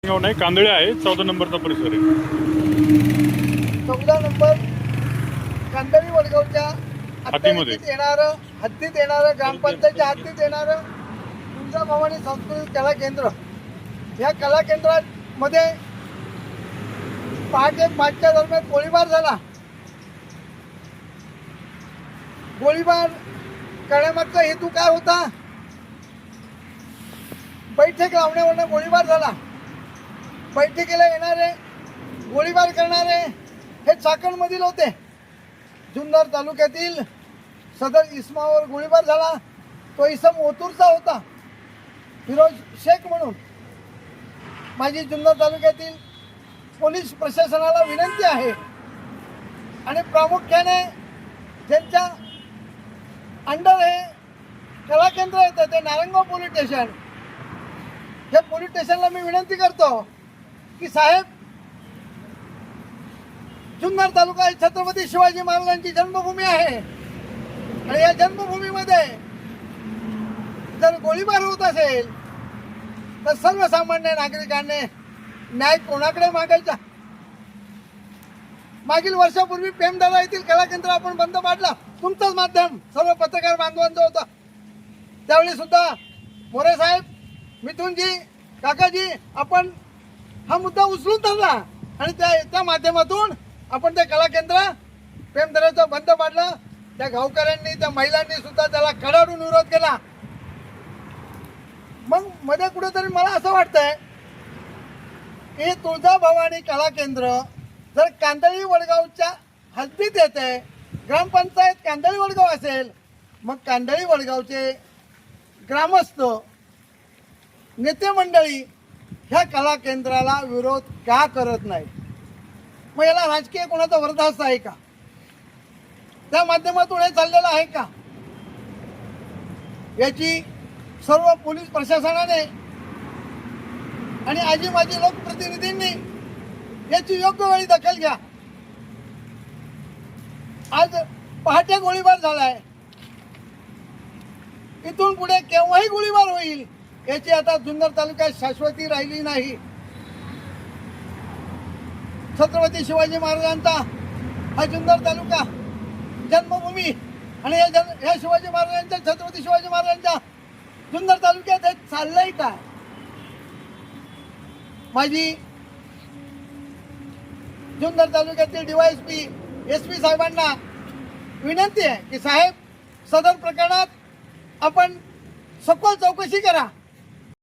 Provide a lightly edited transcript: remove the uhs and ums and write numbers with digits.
गाव नाही, कांदळे आहे, 14 नंबरचा परिसर आहे. 14 नंबर कांदळी वडगावच्या हद्दीमध्ये हद्दीत येणारं ग्रामपंचायतच्या हद्दीत येणारं तुळजाभवानी सांस्कृतिक कला केंद्र. या कला केंद्रामध्ये पहाटे 5च्या दरम्यान गोळीबार झाला. गोळीबार करण्यामागचा हेतू काय होता? बैठक लावण्यावरनं गोळीबार झाला. बैठकीला येणारे, गोळीबार करणारे हे चाकणमधील होते. जुन्नर तालुक्यातील सदर इसमावर गोळीबार झाला. तो इसम ओतूरचा होता, फिरोज शेख म्हणून. माझी जुन्नर तालुक्यातील पोलीस प्रशासनाला विनंती आहे आणि प्रामुख्याने ज्यांच्या अंडर हे कला केंद्र येतं ते नारायणगाव पोलीस स्टेशन, या पोलीस स्टेशनला मी विनंती करतो की साहेब, जुन्नर तालुका ही छत्रपती शिवाजी महाराजांची जन्मभूमी आहे आणि या जन्मभूमीमध्ये जर गोळीबार होत असेल तर सर्वसामान्य नागरिकांनी न्याय कोणाकडे मागायचा? मागील वर्षापूर्वी पेमदारा येथील कला केंद्र आपण बंद पाडला. तुमचंच माध्यम सर्व पत्रकार बांधवांचं होतं. त्यावेळी सुद्धा मोरे साहेब, मिथुनजी, काकाजी, आपण हा मुद्दा उचलून धरला आणि त्या माध्यमातून आपण ते कला केंद्र पेमदाराचं बंद पाडलं. त्या गावकऱ्यांनी, त्या महिलांनी सुद्धा त्याला कडाडून विरोध केला. मग मध्ये कुठेतरी मला असं वाटतंय की तुळजाभवानी कला केंद्र जर कांदळी वडगावच्या हद्दीत येते, ग्रामपंचायत कांदळी वडगाव असेल, मग कांदळी वडगावचे ग्रामस्थ, नेते मंडळी ह्या कला केंद्राला विरोध का करत नाही? मग याला राजकीय कोणाचा वरदास्त आहे का? त्या माध्यमातून हे चाललेलं आहे का? याची सर्व पोलीस प्रशासनाने आणि आजी माजी लोकप्रतिनिधींनी याची योग्य वेळी दखल घ्या. आज पहाटे गोळीबार झालाय, इथून पुढे केव्हाही गोळीबार होईल याची आता जुन्नर तालुक्यात शाश्वती राहिली नाही. छत्रपती शिवाजी महाराजांचा हा जुन्नर तालुका जन्मभूमी आणि या शिवाजी महाराजांच्या, छत्रपती शिवाजी महाराजांच्या जुन्नर तालुक्यात हे चाललंय का? माझी जुन्नर तालुक्यातील DYSP, SP साहेबांना विनंती आहे की साहेब, सदर प्रकरणात आपण सखोल चौकशी करा.